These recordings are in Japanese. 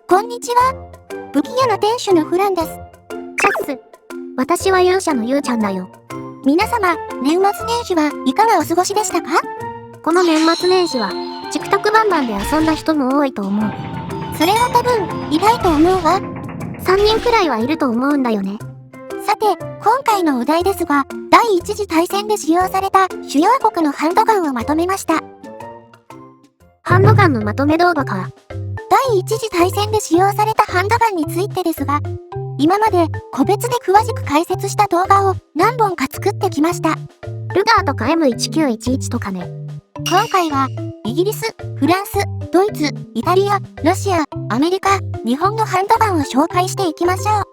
こんにちは。武器屋の店主のフランです。チャッス。私は勇者のゆうちゃんだよ。皆様、年末年始はいかがお過ごしでしたか？この年末年始は、チクタクバンバンで遊んだ人も多いと思う。それは多分、いないと思うわ。3人くらいはいると思うんだよね。さて、今回のお題ですが、第一次大戦で使用された主要国のハンドガンをまとめました。ハンドガンのまとめ動画か。第一次大戦で使用されたハンドガンについてですが、今まで個別で詳しく解説した動画を何本か作ってきました。ルガーとか M1911 とかね。今回は、イギリス、フランス、ドイツ、イタリア、ロシア、アメリカ、日本のハンドガンを紹介していきましょう。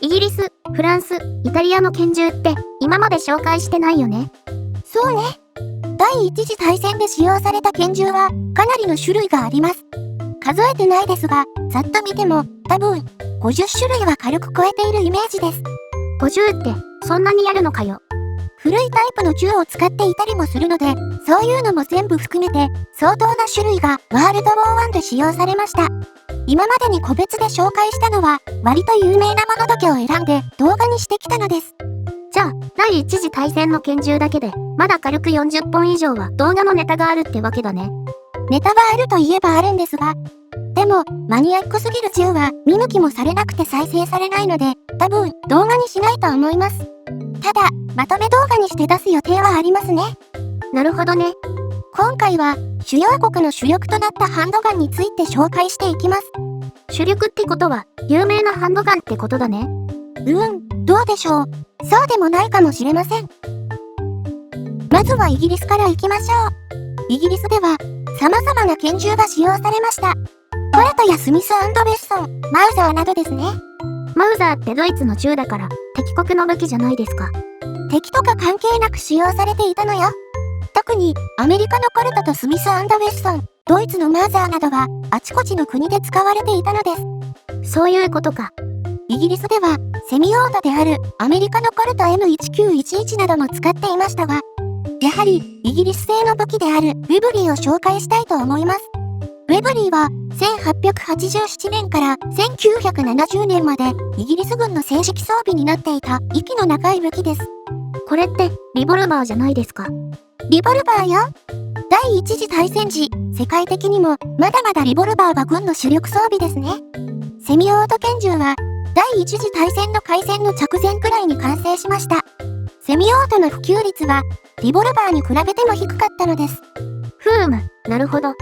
イギリス、フランス、イタリアの拳銃って今まで紹介してないよね。そうね。第一次大戦で使用された拳銃はかなりの種類があります。数えてないですが、ざっと見ても多分50種類は軽く超えているイメージです。50ってそんなにあるのかよ。古いタイプの銃を使っていたりもするので、そういうのも全部含めて相当な種類がワールドウォー1で使用されました。今までに個別で紹介したのは割と有名なものだけを選んで動画にしてきたのです。じゃあ、第一次大戦の拳銃だけで、まだ軽く40本以上は動画のネタがあるってわけだね。ネタはあるといえばあるんですが、でも、マニアックすぎる銃は見向きもされなくて再生されないので、多分動画にしないと思います。ただ、まとめ動画にして出す予定はありますね。なるほどね。今回は、主要国の主力となったハンドガンについて紹介していきます。主力ってことは、有名なハンドガンってことだね。どうでしょう。そうでもないかもしれません。まずはイギリスから行きましょう。イギリスでは、様々な拳銃が使用されました。コルトやスミス&ウェッソン、マウザーなどですね。マウザーってドイツの銃だから、敵国の武器じゃないですか。敵とか関係なく使用されていたのよ。特に、アメリカのコルトとスミス&ウェッソン、ドイツのマウザーなどは、あちこちの国で使われていたのです。そういうことか。イギリスでは、セミオートであるアメリカのコルト M1911 なども使っていましたが、やはりイギリス製の武器であるウェブリーを紹介したいと思います。ウェブリーは1887年から1970年までイギリス軍の正式装備になっていた息の長い武器です。これってリボルバーじゃないですか。リボルバーよ。第一次大戦時、世界的にもまだまだリボルバーが軍の主力装備ですね。セミオート拳銃は第一次大戦の開戦の直前くらいに完成しました。セミオートの普及率はリボルバーに比べても低かったのです。なるほど。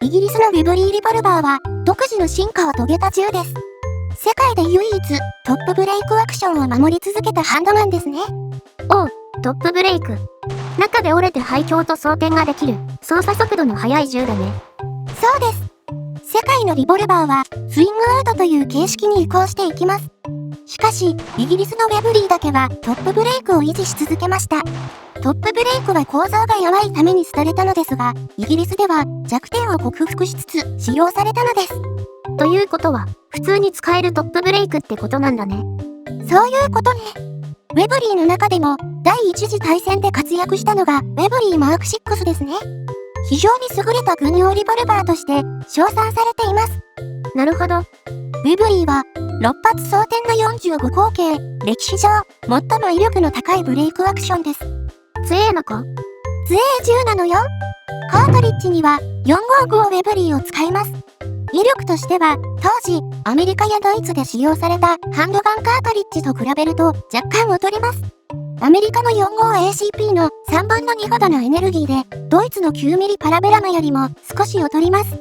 イギリスのウェブリーリボルバーは独自の進化を遂げた銃です。世界で唯一トップブレイクアクションを守り続けたハンドガンですね。おう、トップブレイク。中で折れて廃墟と装填ができる操作速度の速い銃だね。そうです。世界のリボルバーはスイングアウトという形式に移行していきます。しかし、イギリスのウェブリーだけはトップブレイクを維持し続けました。トップブレイクは構造が弱いために廃れたのですが、イギリスでは弱点を克服しつつ使用されたのです。ということは、普通に使えるトップブレイクってことなんだね。そういうことね。ウェブリーの中でも第一次大戦で活躍したのがウェブリーマーク6ですね。非常に優れた軍用リボルバーとして称賛されています。なるほど。ウェブリーは6発装填の45口径、歴史上最も威力の高いブレイクアクションです。強えのか？強え銃なのよ。カートリッジには455ウェブリーを使います。威力としては当時アメリカやドイツで使用されたハンドガンカートリッジと比べると若干劣ります。アメリカの 45ACP の3分の2ほどのエネルギーでドイツの 9mm パラベラムよりも少し劣ります。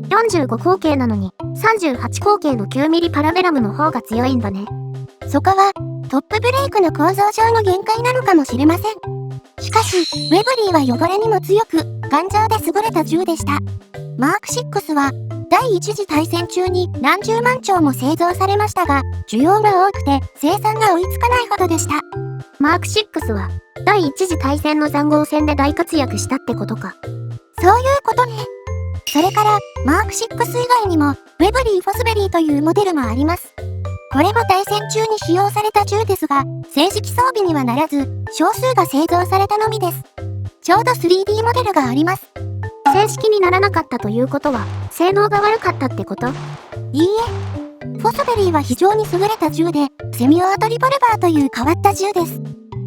45口径なのに38口径の 9mm パラベラムの方が強いんだね。そこはトップブレイクの構造上の限界なのかもしれません。しかし、ウェブリーは汚れにも強く、頑丈で優れた銃でした。マーク6は、第一次大戦中に何十万丁も製造されましたが、需要が多くて生産が追いつかないほどでした。マーク6は、第一次大戦の塹壕戦で大活躍したってことか。そういうことね。それから、マーク6以外にも、ウェブリー・フォスベリーというモデルもあります。これも大戦中に使用された銃ですが、正式装備にはならず、少数が製造されたのみです。ちょうど 3D モデルがあります。正式にならなかったということは、性能が悪かったってこと？いいえ。フォスベリーは非常に優れた銃で、セミオートリボルバーという変わった銃です。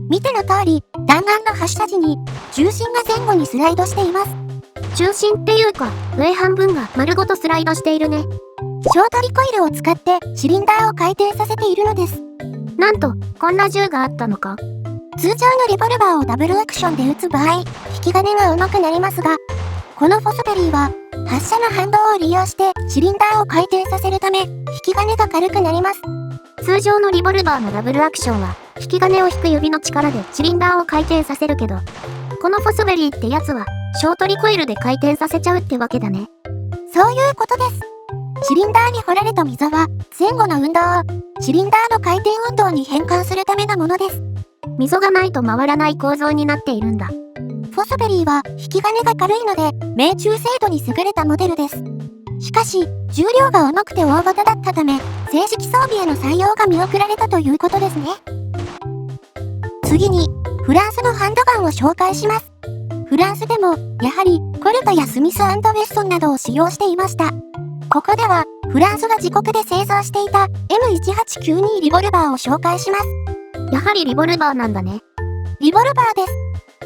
見ての通り、弾丸の発射時に、重心が前後にスライドしています。中心っていうか、上半分が丸ごとスライドしているね。ショートリコイルを使ってシリンダーを回転させているのです。なんと、こんな銃があったのか。通常のリボルバーをダブルアクションで撃つ場合、引き金が重くなりますが、このフォスベリーは、発射の反動を利用してシリンダーを回転させるため、引き金が軽くなります。通常のリボルバーのダブルアクションは、引き金を引く指の力でシリンダーを回転させるけど、このフォスベリーってやつは、ショートリコイルで回転させちゃうってわけだね。そういうことです。シリンダーに掘られた溝は、前後の運動を、シリンダーの回転運動に変換するためのものです。溝がないと回らない構造になっているんだ。フォスベリーは引き金が軽いので、命中精度に優れたモデルです。しかし、重量が重くて大型だったため、正式装備への採用が見送られたということですね。次に、フランスのハンドガンを紹介します。フランスでも、やはり、コルトやスミス&ウェッソンなどを使用していました。ここでは、フランスが自国で製造していた M1892 リボルバーを紹介します。やはりリボルバーなんだね。リボルバーです。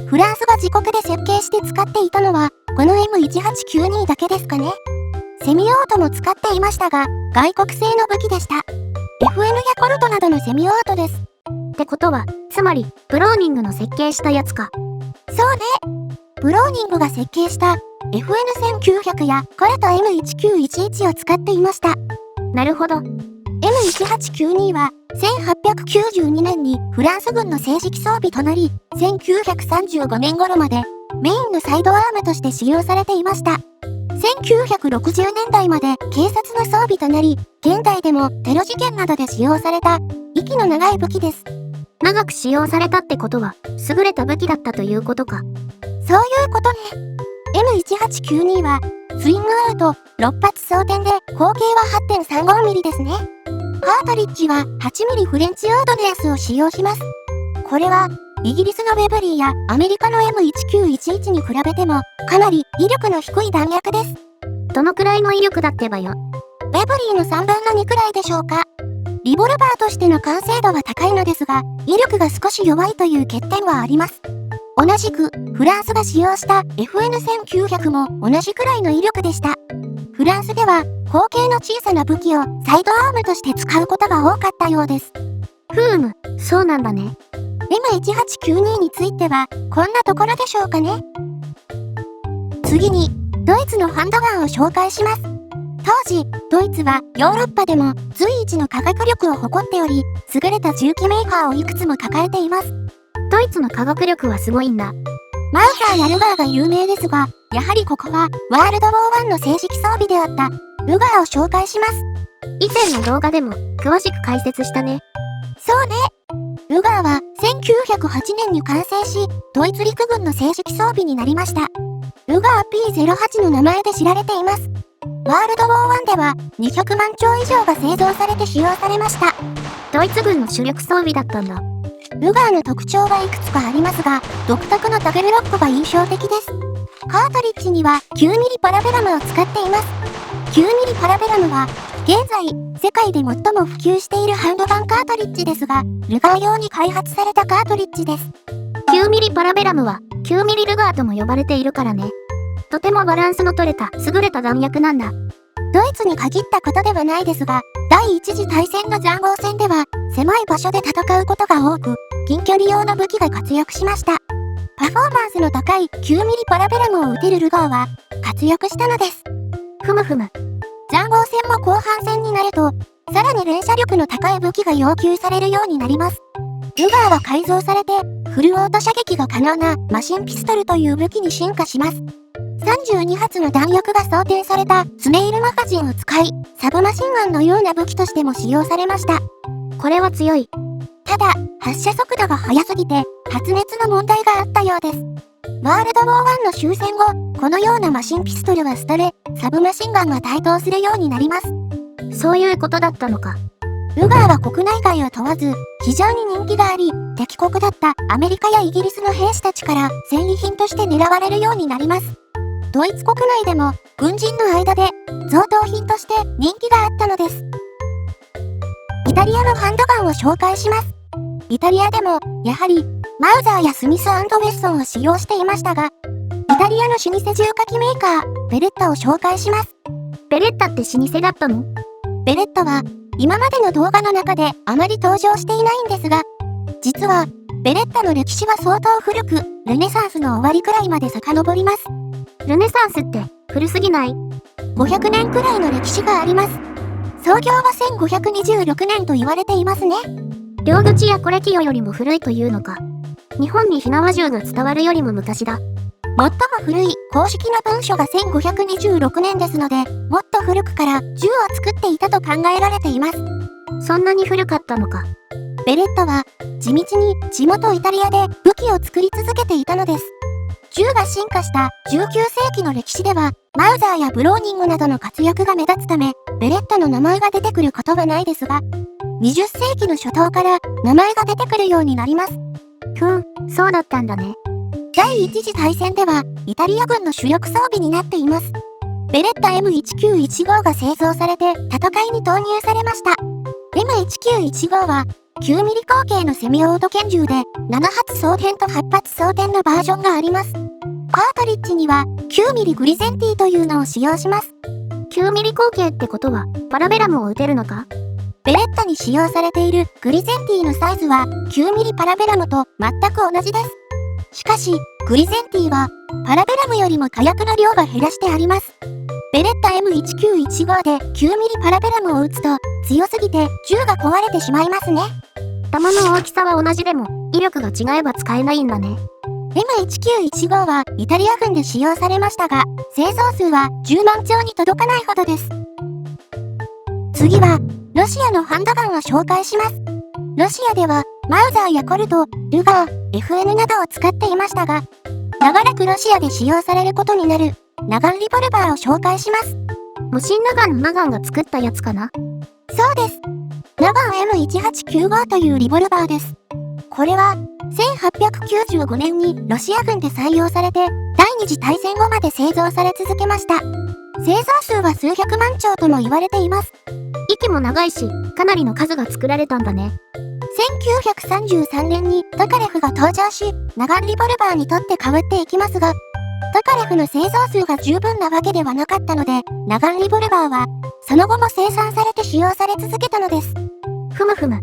フランスが自国で設計して使っていたのは、この M1892 だけですかね。セミオートも使っていましたが、外国製の武器でした。FN やコルトなどのセミオートです。ってことは、つまり、ブローニングの設計したやつか。そうね。ブローニングが設計した FN1900 やコルト M1911 を使っていました。なるほど。M1892 は1892年にフランス軍の正式装備となり、1935年頃までメインのサイドアームとして使用されていました。1960年代まで警察の装備となり、現代でもテロ事件などで使用された息の長い武器です。長く使用されたってことは、優れた武器だったということか。そういうことね。M1892 は、スイングアウト6発装填で口径は 8.35mm ですね。カートリッジは 8mm フレンチオードネアスを使用します。これは、イギリスのベブリーやアメリカの M1911 に比べても、かなり威力の低い弾薬です。どのくらいの威力だってばよ。ベブリーの3分の2くらいでしょうか。リボルバーとしての完成度は高いのですが、威力が少し弱いという欠点はあります。同じく、フランスが使用した FN1900 も同じくらいの威力でした。フランスでは、口径の小さな武器をサイドアームとして使うことが多かったようです。そうなんだね。M1892 については、こんなところでしょうかね。次に、ドイツのハンドガンを紹介します。当時、ドイツはヨーロッパでも随一の科学力を誇っており、優れた銃器メーカーをいくつも抱えています。ドイツの科学力はすごいんだ。マウザーやルガーが有名ですが、やはりここはワールドウォー1の正式装備であったルガーを紹介します。以前の動画でも詳しく解説したね。そうね。ルガーは1908年に完成し、ドイツ陸軍の正式装備になりました。ルガー P08 の名前で知られています。ワールドウォー1では200万丁以上が製造されて使用されました。ドイツ軍の主力装備だったんだ。ルガーの特徴はいくつかありますが、独特のダブルロックが印象的です。カートリッジには 9mm パラベラムを使っています。9mm パラベラムは、現在、世界で最も普及しているハンドガンカートリッジですが、ルガー用に開発されたカートリッジです。9mm パラベラムは 9mm ルガーとも呼ばれているからね。とてもバランスの取れた優れた弾薬なんだ。ドイツに限ったことではないですが、第一次大戦の塹壕戦では、狭い場所で戦うことが多く、近距離用の武器が活躍しました。パフォーマンスの高い 9mm パラベラムを撃てるルガーは、活躍したのです。ふむふむ。塹壕戦も後半戦になると、さらに連射力の高い武器が要求されるようになります。ルガーは改造されて、フルオート射撃が可能なマシンピストルという武器に進化します。32発の弾薬が装填されたスネイルマガジンを使い、サブマシンガンのような武器としても使用されました。これは強い。ただ、発射速度が速すぎて、発熱の問題があったようです。ワールドウォー1の終戦後、このようなマシンピストルは廃れ、サブマシンガンが台頭するようになります。そういうことだったのか。ルガーは国内外を問わず、非常に人気があり、敵国だったアメリカやイギリスの兵士たちから戦利品として狙われるようになります。ドイツ国内でも軍人の間で贈答品として人気があったのです。イタリアのハンドガンを紹介します。イタリアでもやはりマウザーやスミス&ウェッソンを使用していましたが、イタリアの老舗銃火器メーカー、ベレッタを紹介します。ベレッタって老舗だったの？ベレッタは今までの動画の中であまり登場していないんですが、実はベレッタの歴史は相当古く、ルネサンスの終わりくらいまで遡ります。ルネサンスって古すぎない？ 500 年くらいの歴史があります。創業は1526年と言われていますね。両口やコレキオよりも古いというのか。日本に火縄銃が伝わるよりも昔だ。最も古い公式な文書が1526年ですので、もっと古くから銃を作っていたと考えられています。そんなに古かったのか。ベレッタは地道に地元イタリアで武器を作り続けていたのです。銃が進化した19世紀の歴史では、マウザーやブローニングなどの活躍が目立つため、ベレッタの名前が出てくることはないですが、20世紀の初頭から名前が出てくるようになります。そうだったんだね。第一次大戦では、イタリア軍の主力装備になっています。ベレッタ M1915 が製造されて戦いに投入されました。M1915 は9ミリ口径のセミオート拳銃で7発装填と8発装填のバージョンがあります。カートリッジには9ミリグリゼンティというのを使用します。9ミリ口径ってことはパラベラムを撃てるのか？ベレッタに使用されているグリゼンティのサイズは9ミリパラベラムと全く同じです。しかし、グリゼンティはパラベラムよりも火薬の量が減らしてあります。ベレッタ M1915 で9ミリパラベラムを撃つと強すぎて銃が壊れてしまいますね。弾の大きさは同じでも威力が違えば使えないんだね。M1915 はイタリア軍で使用されましたが、製造数は10万丁に届かないほどです。次は、ロシアのハンドガンを紹介します。ロシアでは、マウザーやコルト、ルガー、FN などを使っていましたが、長らくロシアで使用されることになる、ナガンリボルバーを紹介します。モシンナガンのナガンが作ったやつかな？そうです。ナガン M1895 というリボルバーです。これは、1895年にロシア軍で採用されて、第二次大戦後まで製造され続けました。製造数は数百万丁とも言われています。息も長いし、かなりの数が作られたんだね。1933年にトカレフが登場し、ナガンリボルバーにとって変わっていきますが、トカレフの製造数が十分なわけではなかったので、ナガンリボルバーは、その後も生産されて使用され続けたのです。ふむふむ。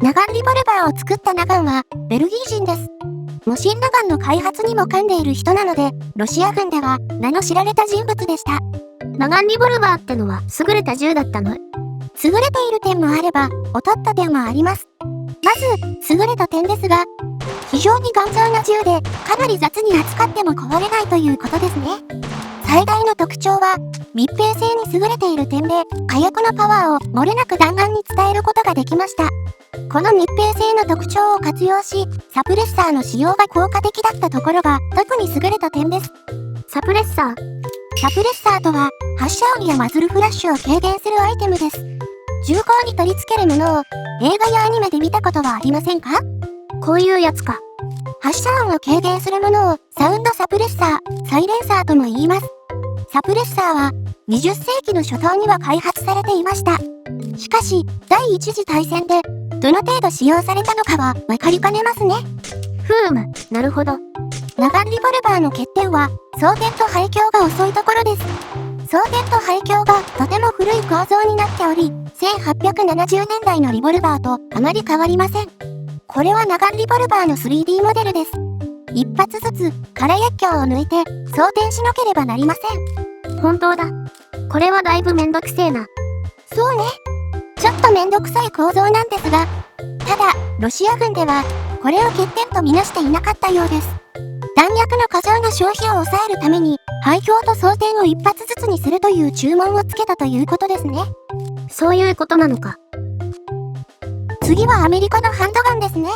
ナガンリボルバーを作ったナガンは、ベルギー人です。モシンナガンの開発にも噛んでいる人なので、ロシア軍では名の知られた人物でした。ナガンリボルバーってのは優れた銃だったの？優れている点もあれば、劣った点もあります。まず、優れた点ですが、非常に頑丈な銃で、かなり雑に扱っても壊れないということですね。最大の特徴は、密閉性に優れている点で、火薬のパワーを漏れなく弾丸に伝えることができました。この密閉性の特徴を活用し、サプレッサーの使用が効果的だったところが、特に優れた点です。サプレッサーとは、発射音やマズルフラッシュを軽減するアイテムです。銃口に取り付けるものを映画やアニメで見たことはありませんか？こういうやつか。発射音を軽減するものをサウンドサプレッサー、サイレンサーとも言います。サプレッサーは20世紀の初頭には開発されていました。しかし、第一次大戦でどの程度使用されたのかはわかりかねますね。なるほど。ナガンリボルバーの欠点は装填と配供が遅いところです。装填と配供がとても古い構造になっており、1870年代のリボルバーとあまり変わりません。これはナガンリボルバーの 3D モデルです。一発ずつ空薬莢を抜いて装填しなければなりません。本当だ。これはだいぶめんどくせえな。そうね。ちょっとめんどくさい構造なんですが、ただ、ロシア軍ではこれを欠点とみなしていなかったようです。弾薬の過剰な消費を抑えるために、配供と装填を一発ずつにするという注文をつけたということですね。そういうことなのか。次はアメリカのハンドガンですね。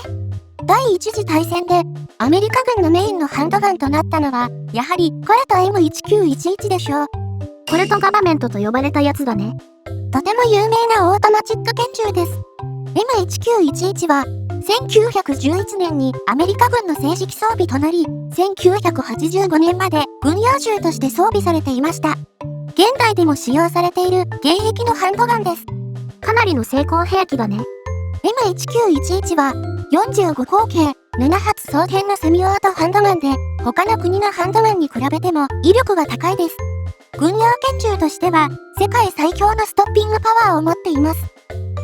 第一次大戦でアメリカ軍のメインのハンドガンとなったのは、やはりコレト M1911 でしょう。コレトガバメントと呼ばれたやつだね。とても有名なオートマチック拳銃です。M1911 は1911年にアメリカ軍の正式装備となり、1985年まで軍用銃として装備されていました。現代でも使用されている現役のハンドガンです。かなりの成功兵器だね。M1911 は45口径7発装填のセミオートハンドガンで、他の国のハンドガンに比べても威力が高いです。軍用拳銃としては世界最強のストッピングパワーを持っています。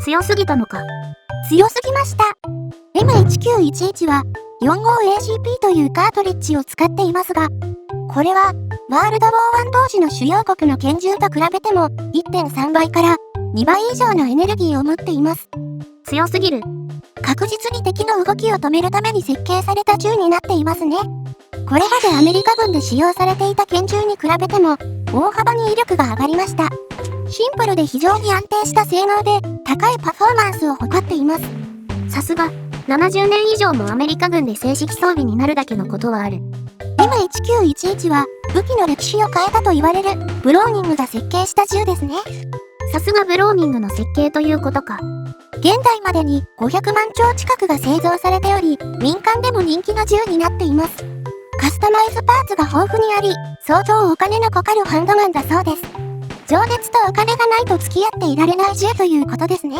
強すぎたのか。強すぎました。M1911 は 45ACP というカートリッジを使っていますが、これはワールドウォー1当時の主要国の拳銃と比べても 1.3 倍から2倍以上のエネルギーを持っています。強すぎる。確実に敵の動きを止めるために設計された銃になっていますね。これまでアメリカ軍で使用されていた拳銃に比べても大幅に威力が上がりました。シンプルで非常に安定した性能で高いパフォーマンスを誇っています。さすが、70年以上もアメリカ軍で正式装備になるだけのことはある。M1911 は武器の歴史を変えたと言われるブローニングが設計した銃ですね。さすがブローニングの設計ということか。現代までに500万丁近くが製造されており、民間でも人気の銃になっています。カスタマイズパーツが豊富にあり、相当お金のかかるハンドガンだそうです。情熱とお金がないと付き合っていられない銃ということですね。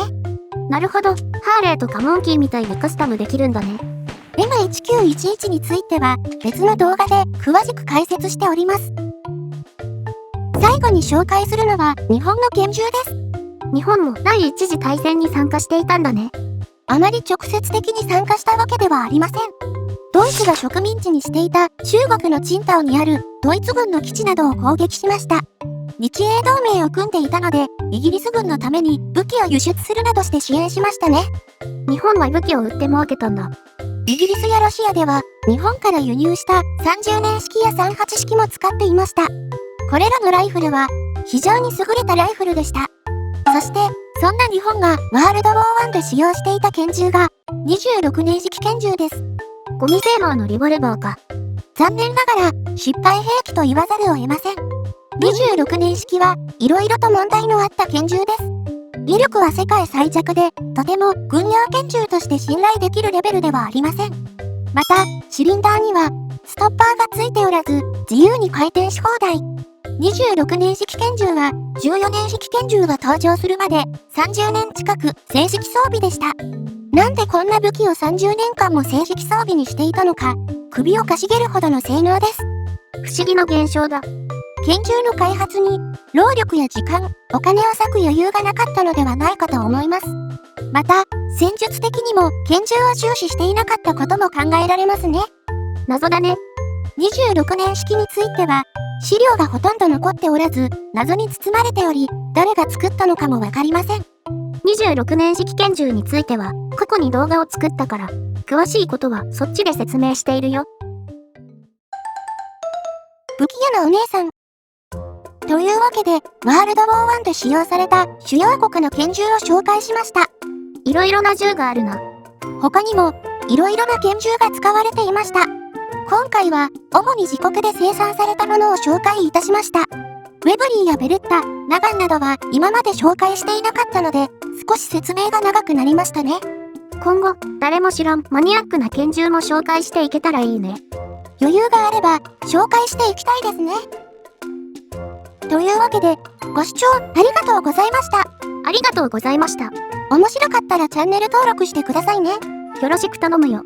なるほど、ハーレーとかモンキーみたいにカスタムできるんだね。M1911 については別の動画で詳しく解説しております。最後に紹介するのは日本の拳銃です。日本も第一次大戦に参加していたんだね。あまり直接的に参加したわけではありません。ドイツが植民地にしていた中国の青島にあるドイツ軍の基地などを攻撃しました。日英同盟を組んでいたので、イギリス軍のために武器を輸出するなどして支援しましたね。日本は武器を売って儲けたんだ。イギリスやロシアでは日本から輸入した30年式や38式も使っていました。これらのライフルは非常に優れたライフルでした。そして、そんな日本がワールドウォー1で使用していた拳銃が26年式拳銃です。ゴミ製のリボルバーか。残念ながら失敗兵器と言わざるを得ません。26年式は色々と問題のあった拳銃です。威力は世界最弱で、とても軍用拳銃として信頼できるレベルではありません。また、シリンダーにはストッパーがついておらず、自由に回転し放題。26年式拳銃は14年式拳銃が登場するまで30年近く正式装備でした。なんでこんな武器を30年間も正式装備にしていたのか、首をかしげるほどの性能です。不思議な現象だ。拳銃の開発に労力や時間、お金を割く余裕がなかったのではないかと思います。また、戦術的にも拳銃を重視していなかったことも考えられますね。謎だね。26年式については、資料がほとんど残っておらず、謎に包まれており、誰が作ったのかもわかりません。26年式拳銃については、過去に動画を作ったから、詳しいことはそっちで説明しているよ。武器屋のお姉さん。というわけで、ワールドウォー1で使用された主要国の拳銃を紹介しました。いろいろな銃があるな。他にも、いろいろな拳銃が使われていました。今回は、主に自国で生産されたものを紹介いたしました。ウェブリーやベルッタ、ナガンなどは今まで紹介していなかったので、少し説明が長くなりましたね。今後、誰も知らんマニアックな拳銃も紹介していけたらいいね。余裕があれば、紹介していきたいですね。というわけで、ご視聴ありがとうございました。ありがとうございました。面白かったらチャンネル登録してくださいね。よろしく頼むよ。